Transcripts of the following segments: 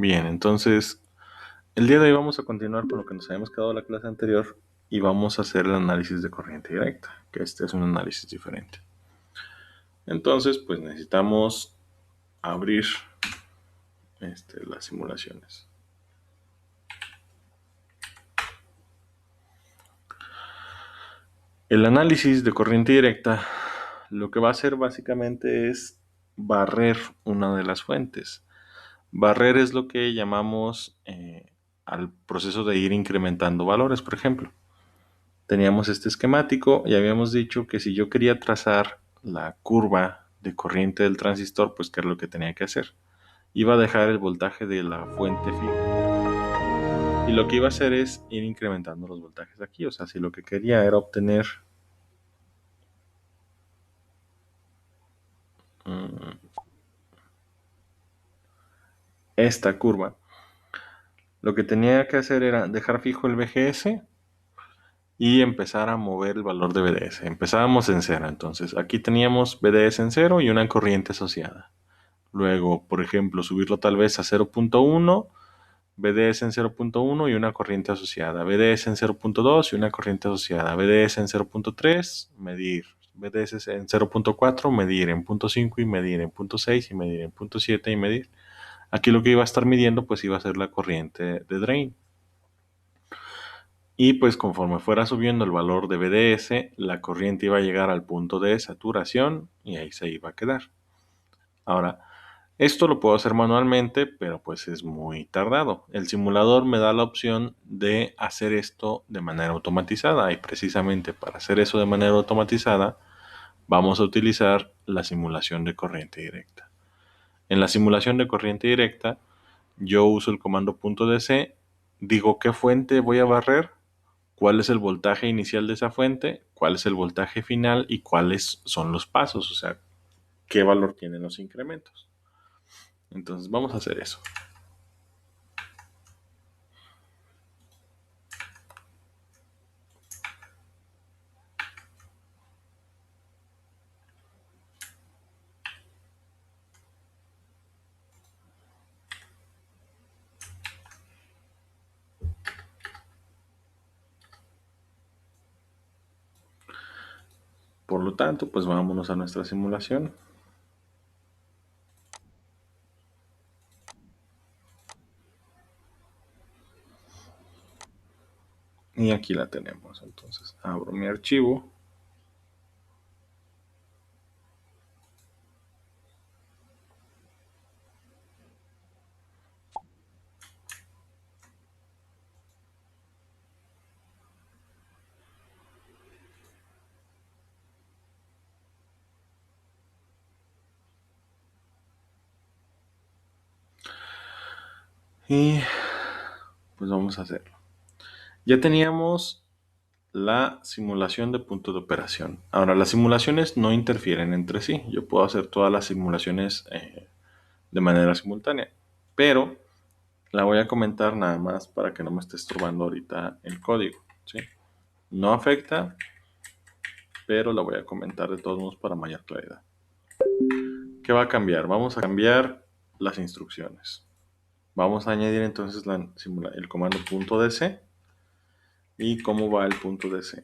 Bien, entonces el día de hoy vamos a continuar con lo que nos habíamos quedado en la clase anterior y vamos a hacer el análisis de corriente directa, que este es un análisis diferente. Entonces, pues necesitamos abrir las simulaciones. El análisis de corriente directa lo que va a hacer básicamente es barrer una de las fuentes. Barrer es lo que llamamos al proceso de ir incrementando valores, por ejemplo. Teníamos este esquemático y habíamos dicho que si yo quería trazar la curva de corriente del transistor, pues qué es lo que tenía que hacer. Iba a dejar el voltaje de la fuente fijo y lo que iba a hacer es ir incrementando los voltajes aquí. O sea, si lo que quería era obtener esta curva, lo que tenía que hacer era dejar fijo el VGS y empezar a mover el valor de BDS. Empezábamos en cero, entonces aquí teníamos BDS en cero y una corriente asociada. Luego, por ejemplo, subirlo tal vez a 0.1, BDS en 0.1 y una corriente asociada. BDS en 0.2 y una corriente asociada. BDS en 0.3, medir. BDS en 0.4, medir en 0.5 y medir en 0.6 y medir en 0.7 y medir. Aquí lo que iba a estar midiendo pues iba a ser la corriente de drain. Y pues conforme fuera subiendo el valor de BDS, la corriente iba a llegar al punto de saturación y ahí se iba a quedar. Ahora, esto lo puedo hacer manualmente, pero pues es muy tardado. El simulador me da la opción de hacer esto de manera automatizada y precisamente para hacer eso de manera automatizada vamos a utilizar la simulación de corriente directa. En la simulación de corriente directa yo uso el comando .dc, digo qué fuente voy a barrer, cuál es el voltaje inicial de esa fuente, cuál es el voltaje final y cuáles son los pasos, o sea, qué valor tienen los incrementos. Entonces vamos a hacer eso. Por lo tanto, pues vámonos a nuestra simulación. Y aquí la tenemos. Entonces abro mi archivo. Y pues vamos a hacerlo. Ya teníamos la simulación de punto de operación. Ahora, las simulaciones no interfieren entre sí. Yo puedo hacer todas las simulaciones de manera simultánea. Pero la voy a comentar nada más para que no me esté estorbando ahorita el código. ¿Sí? No afecta, pero la voy a comentar de todos modos para mayor claridad. ¿Qué va a cambiar? Vamos a cambiar las instrucciones. Vamos a añadir entonces el comando .dc. ¿Y cómo va el .dc?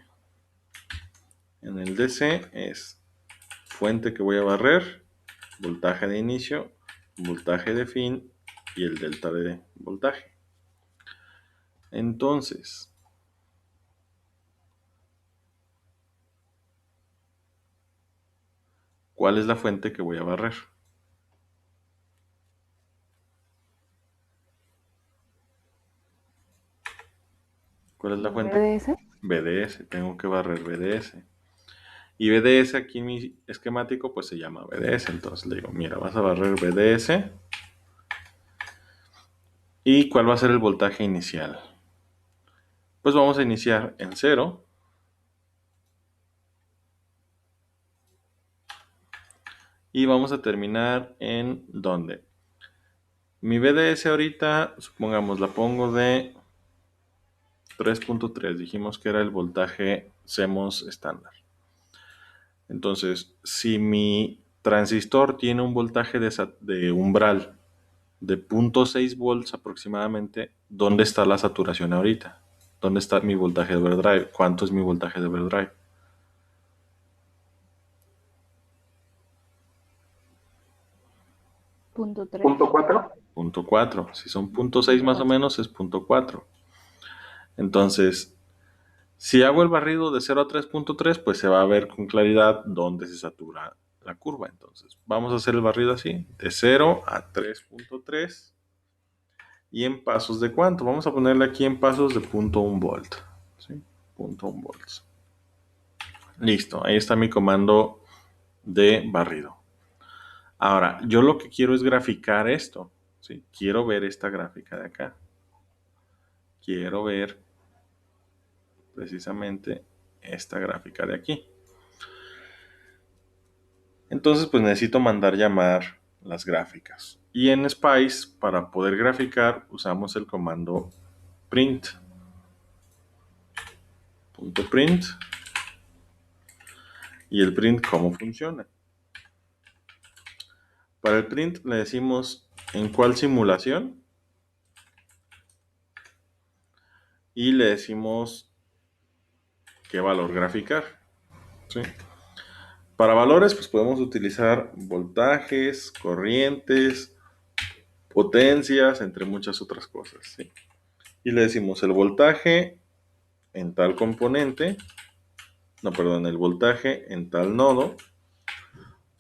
En el dc es fuente que voy a barrer, voltaje de inicio, voltaje de fin y el delta de voltaje. Entonces, ¿cuál es la fuente que voy a barrer? ¿Cuál es la fuente? BDS. BDS. Tengo que barrer BDS. Y BDS aquí en mi esquemático pues se llama BDS. Entonces le digo, mira, vas a barrer BDS. ¿Y cuál va a ser el voltaje inicial? Pues vamos a iniciar en 0. Y vamos a terminar en ¿dónde? Mi BDS ahorita, supongamos, la pongo de 3.3. Dijimos que era el voltaje CMOS estándar. Entonces, si mi transistor tiene un voltaje de umbral de 0.6 volts aproximadamente, ¿dónde está la saturación ahorita? ¿Dónde está mi voltaje de overdrive? ¿Cuánto es mi voltaje de overdrive? Punto 3. Punto 4. 0.4. Si son 0.6 más o 4. menos, es 0.4. Entonces, si hago el barrido de 0 a 3.3, pues se va a ver con claridad dónde se satura la curva. Entonces, vamos a hacer el barrido así, de 0 a 3.3. ¿Y en pasos de cuánto? Vamos a ponerle aquí en pasos de 0.1 volt. ¿Sí? 0.1 volts. Listo, ahí está mi comando de barrido. Ahora, yo lo que quiero es graficar esto. ¿Sí? Quiero ver esta gráfica de acá. Quiero ver precisamente esta gráfica de aquí. Entonces, pues necesito mandar llamar las gráficas. Y en Spice, para poder graficar, usamos el comando print. .print. Y el print, ¿cómo funciona? Para el print le decimos en cuál simulación y le decimos qué valor graficar. ¿Sí? Para valores, pues podemos utilizar voltajes, corrientes, potencias, entre muchas otras cosas. ¿Sí? Y le decimos el voltaje en tal componente, no, perdón, el voltaje en tal nodo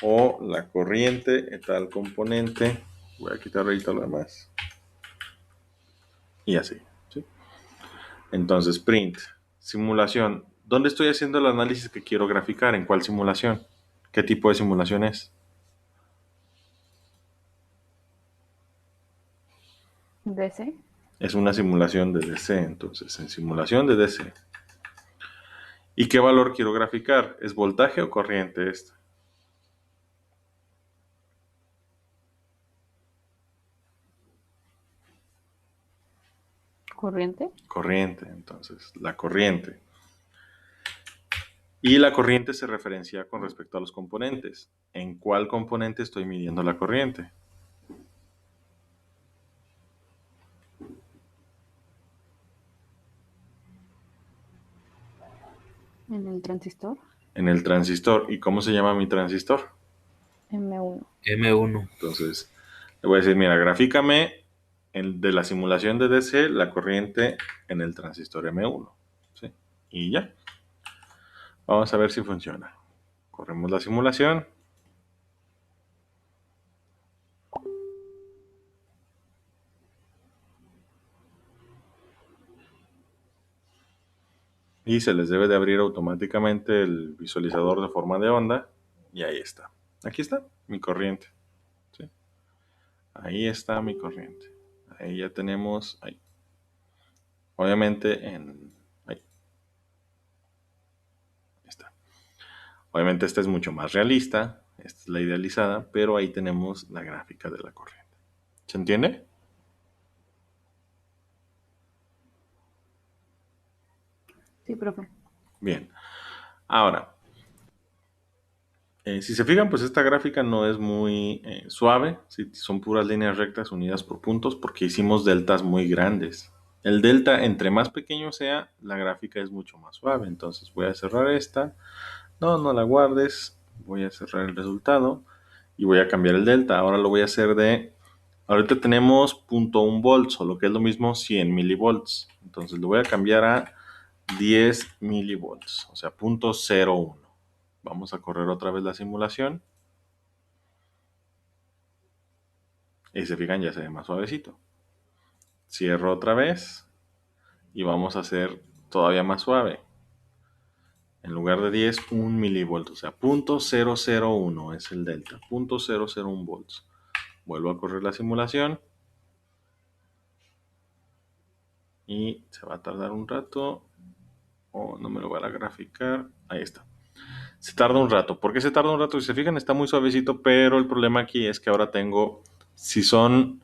o la corriente en tal componente. Voy a quitar ahorita lo demás. Y así. ¿Sí? Entonces, print, simulación. ¿Dónde estoy haciendo el análisis que quiero graficar? ¿En cuál simulación? ¿Qué tipo de simulación es? DC. Es una simulación de DC, entonces, en simulación de DC. ¿Y qué valor quiero graficar? ¿Es voltaje o corriente esta? Corriente. Corriente, entonces, la corriente. Y la corriente se referencia con respecto a los componentes. ¿En cuál componente estoy midiendo la corriente? En el transistor. En el transistor. ¿Y cómo se llama mi transistor? M1. M1. Entonces, le voy a decir, mira, grafícame de la simulación de DC la corriente en el transistor M1. ¿Sí? Y ya. Vamos a ver si funciona. Corremos la simulación. Y se les debe de abrir automáticamente el visualizador de forma de onda. Y ahí está. Aquí está mi corriente. ¿Sí? Ahí está mi corriente. Ahí ya tenemos. Ahí. Obviamente ahí está. Obviamente esta es mucho más realista. Esta es la idealizada. Pero ahí tenemos la gráfica de la corriente. ¿Se entiende? Sí, profe. Bien. Ahora, si se fijan, pues esta gráfica no es muy suave, ¿sí? Son puras líneas rectas unidas por puntos porque hicimos deltas muy grandes. El delta, entre más pequeño sea, la gráfica es mucho más suave. Entonces voy a cerrar esta. No, no la guardes. Voy a cerrar el resultado y voy a cambiar el delta. Ahora lo voy a hacer de... Ahorita tenemos 0.1 volts o lo que es lo mismo 100 milivolts. Entonces lo voy a cambiar a 10 milivolts, o sea, 0.01. Vamos a correr otra vez la simulación. Y se fijan, ya se ve más suavecito. Cierro otra vez y vamos a hacer todavía más suave. En lugar de 10, 1 milivolts, o sea, 0.001 es el delta, 0.001 volts. Vuelvo a correr la simulación y se va a tardar un rato. O no me lo va a graficar. Ahí está. Se tarda un rato. ¿Por qué se tarda un rato? Si se fijan, está muy suavecito, pero el problema aquí es que ahora tengo, si son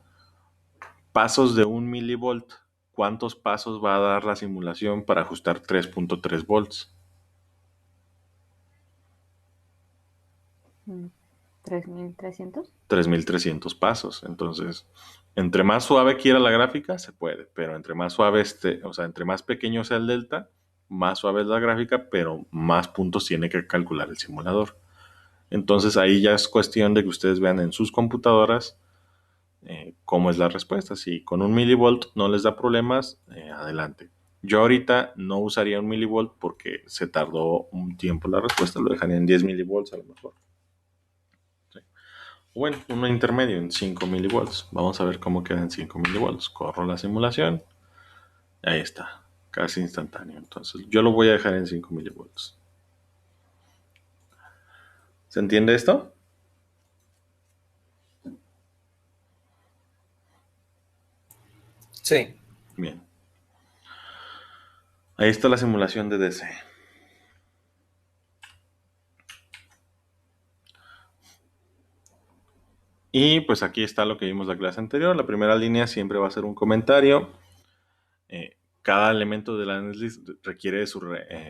pasos de 1 milivolt, ¿cuántos pasos va a dar la simulación para ajustar 3.3 volts? Mm. 3.300. 3.300 pasos. Entonces, entre más suave quiera la gráfica, se puede, pero entre más suave o sea, entre más pequeño sea el delta, más suave es la gráfica, pero más puntos tiene que calcular el simulador. Entonces ahí ya es cuestión de que ustedes vean en sus computadoras cómo es la respuesta. Si con un milivolt no les da problemas, adelante. Yo ahorita no usaría un milivolt porque se tardó un tiempo la respuesta, lo dejaría en 10 milivolts a lo mejor. ¿Sí? Bueno, uno intermedio en 5 milivolts. Vamos a ver cómo queda en 5 milivolts. Corro la simulación. Ahí está, casi instantáneo. Entonces yo lo voy a dejar en 5 milivolts. ¿Se entiende esto? Sí. Bien. Ahí está la simulación de DC. Y pues aquí está lo que vimos la clase anterior. La primera línea siempre va a ser un comentario. Cada elemento del análisis requiere de su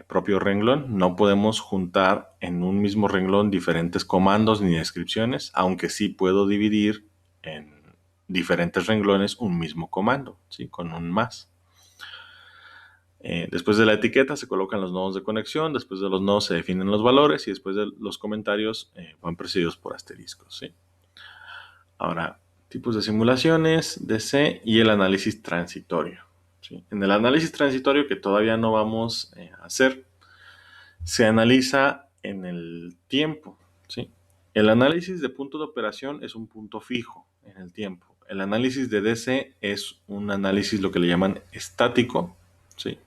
propio renglón. No podemos juntar en un mismo renglón diferentes comandos ni descripciones, aunque sí puedo dividir en diferentes renglones un mismo comando, ¿sí? Con un más. Después de la etiqueta se colocan los nodos de conexión, después de los nodos se definen los valores y después de los comentarios van precedidos por asteriscos, ¿sí? Ahora, tipos de simulaciones, DC y el análisis transitorio, ¿sí? En el análisis transitorio, que todavía no vamos a hacer, se analiza en el tiempo, ¿sí? El análisis de punto de operación es un punto fijo en el tiempo. El análisis de DC es un análisis lo que le llaman estático, ¿sí?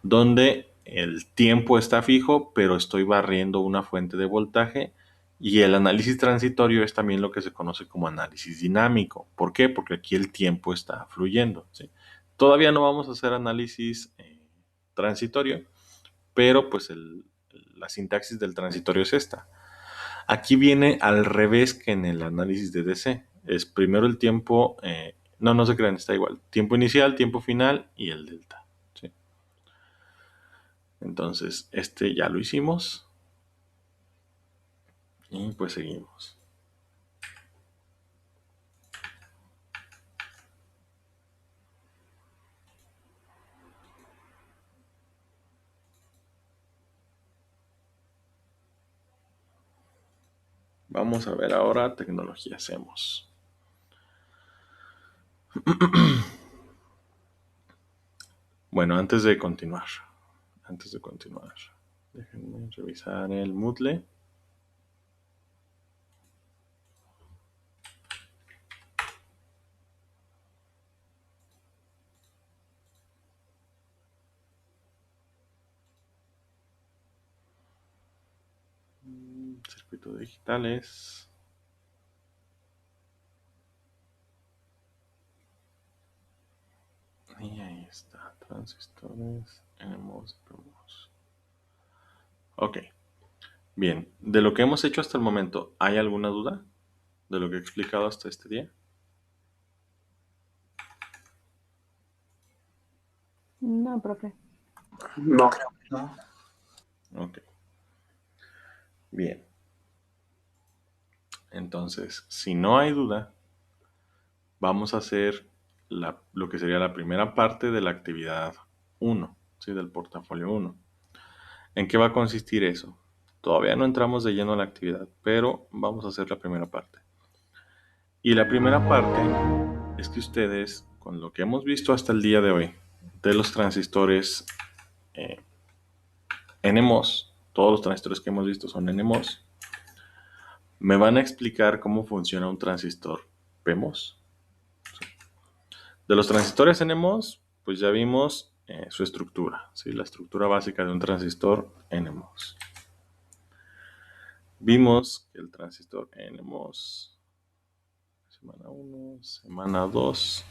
Donde el tiempo está fijo, pero estoy barriendo una fuente de voltaje. Y el análisis transitorio es también lo que se conoce como análisis dinámico. ¿Por qué? Porque aquí el tiempo está fluyendo, ¿sí? Todavía no vamos a hacer análisis transitorio, pero pues la sintaxis del transitorio es esta. Aquí viene al revés que en el análisis de DC. Es primero el tiempo, no se crean, está igual. Tiempo inicial, tiempo final y el delta, ¿sí? Entonces, este ya lo hicimos. Y pues seguimos. Vamos a ver ahora tecnología hacemos. Bueno, antes de continuar, déjenme revisar el Moodle. Circuitos digitales. Y ahí está, transistores, NMOS, PMOS. Ok, bien. De lo que hemos hecho hasta el momento, ¿hay alguna duda de lo que he explicado hasta este día? No, profe. No. Ok, bien. Entonces, si no hay duda, vamos a hacer lo que sería la primera parte de la actividad 1, ¿sí? Del portafolio 1. ¿En qué va a consistir eso? Todavía no entramos de lleno a la actividad, pero vamos a hacer la primera parte. Y la primera parte es que ustedes, con lo que hemos visto hasta el día de hoy, de los transistores NMOS, todos los transistores que hemos visto son NMOS, me van a explicar cómo funciona un transistor PMOS. De los transistores NMOS, pues ya vimos su estructura, ¿sí? La estructura básica de un transistor NMOS. Vimos que el transistor NMOS, semana 1, semana 2,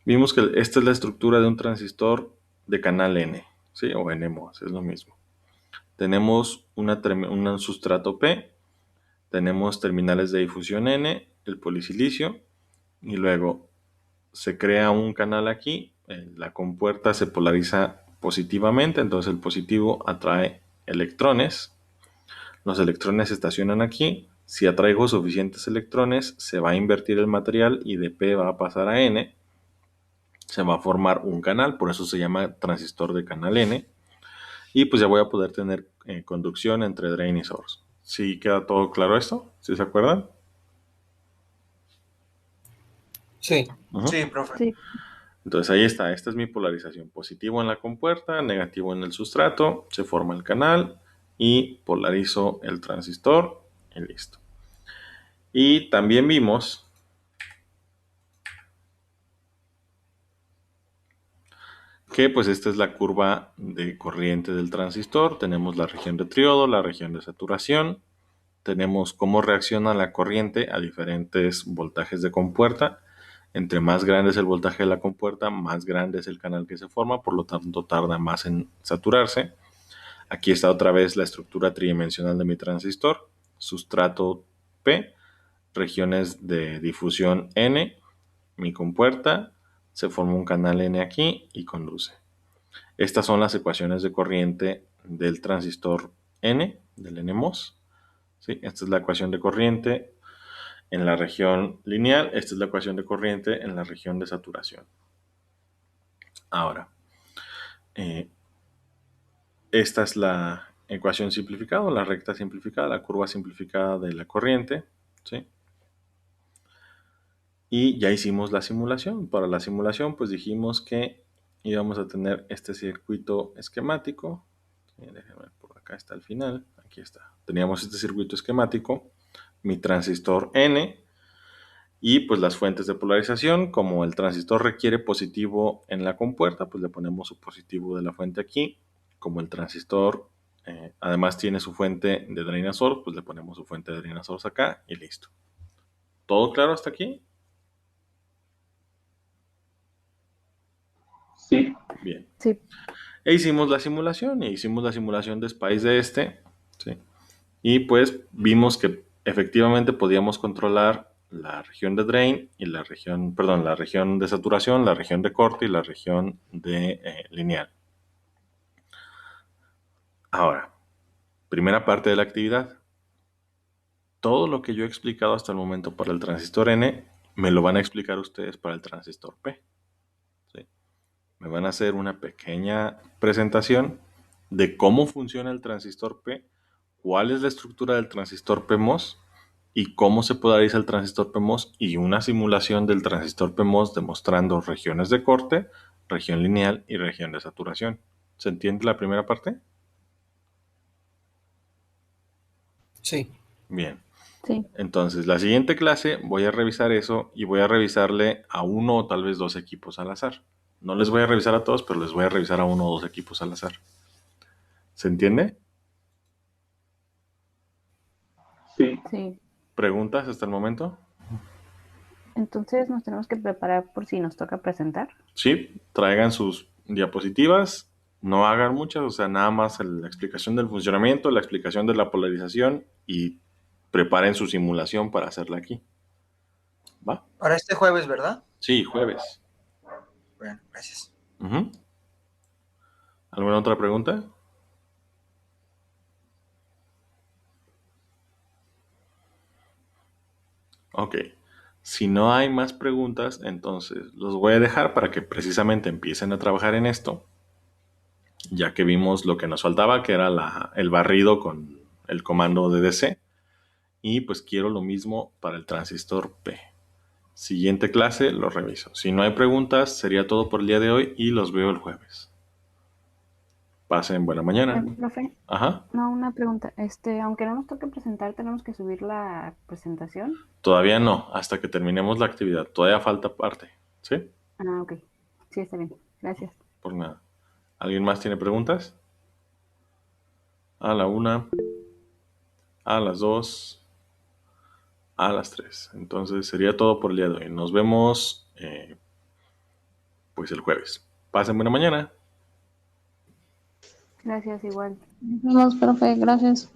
vimos que esta es la estructura de un transistor de canal N, ¿sí? O NMOS, es lo mismo. Tenemos un sustrato P, tenemos terminales de difusión N, el polisilicio, y luego se crea un canal aquí la compuerta se polariza positivamente, entonces el positivo atrae electrones. Los electrones se estacionan aquí. Si atraigo suficientes electrones, se va a invertir el material y de P va a pasar a N. Se va a formar un canal, por eso se llama transistor de canal N. Y pues ya voy a poder tener conducción entre drain y source. ¿Sí queda todo claro esto? ¿Sí se acuerdan? Sí. Ujú. Sí, profe. Sí. Entonces ahí está, esta es mi polarización. Positivo en la compuerta, negativo en el sustrato, se forma el canal y polarizo el transistor y listo. Y también vimos que pues esta es la curva de corriente del transistor. Tenemos la región de triodo, la región de saturación. Tenemos cómo reacciona la corriente a diferentes voltajes de compuerta. Entre más grande es el voltaje de la compuerta, más grande es el canal que se forma, por lo tanto tarda más en saturarse. Aquí está otra vez la estructura tridimensional de mi transistor. Sustrato P, regiones de difusión N, mi compuerta, se forma un canal N aquí y conduce. Estas son las ecuaciones de corriente del transistor N, del NMOS. ¿Sí? Esta es la ecuación de corriente en la región lineal, esta es la ecuación de corriente en la región de saturación. Ahora, esta es la ecuación simplificada, la recta simplificada, la curva simplificada de la corriente, ¿sí? Y ya hicimos la simulación. Para la simulación, pues dijimos que íbamos a tener este circuito esquemático. Sí, déjenme ver, por acá está el final. Aquí está. Teníamos este circuito esquemático, mi transistor N, y pues las fuentes de polarización. Como el transistor requiere positivo en la compuerta, pues le ponemos su positivo de la fuente aquí. Como el transistor además tiene su fuente de drain a source, pues le ponemos su fuente de drain a source acá y listo. ¿Todo claro hasta aquí? Sí. Bien. Sí. E hicimos la simulación, de Spice de este, ¿sí? Y pues vimos que efectivamente podíamos controlar la región de drain y la región, perdón, la región de saturación, la región de corte y la región de lineal. Ahora, primera parte de la actividad. Todo lo que yo he explicado hasta el momento para el transistor N, me lo van a explicar ustedes para el transistor P. ¿Sí? Me van a hacer una pequeña presentación de cómo funciona el transistor P, cuál es la estructura del transistor PMOS y cómo se polariza el transistor PMOS y una simulación del transistor PMOS demostrando regiones de corte, región lineal y región de saturación. ¿Se entiende la primera parte? Sí. Bien. Sí. Entonces, la siguiente clase voy a revisar eso y voy a revisarle a uno o tal vez dos equipos al azar. No les voy a revisar a todos, pero les voy a revisar a uno o dos equipos al azar. ¿Se entiende? Sí. Sí. ¿Preguntas hasta el momento? Entonces nos tenemos que preparar por si nos toca presentar. Sí, traigan sus diapositivas, no hagan muchas, o sea, nada más la explicación del funcionamiento, la explicación de la polarización y preparen su simulación para hacerla aquí. ¿Va? Para este jueves, ¿verdad? Sí, jueves. Bueno, gracias. Ujú. ¿Alguna otra pregunta? Ok. Si no hay más preguntas, entonces los voy a dejar para que precisamente empiecen a trabajar en esto, ya que vimos lo que nos faltaba, que era el barrido con el comando de DC. Y pues quiero lo mismo para el transistor P. Siguiente clase lo reviso. Si no hay preguntas, sería todo por el día de hoy y los veo el jueves. Pasen buena mañana. Profe, Ajá. no, una pregunta. Aunque no nos toque presentar, tenemos que subir la presentación. Todavía no, hasta que terminemos la actividad. Todavía falta parte. ¿Sí? Ah, ok. Sí, está bien. Gracias. Por nada. ¿Alguien más tiene preguntas? A la una, a las dos, a las tres. Entonces sería todo por el día de hoy. Nos vemos pues el jueves. Pasen buena mañana. Gracias, igual. Nos vemos, profe, gracias.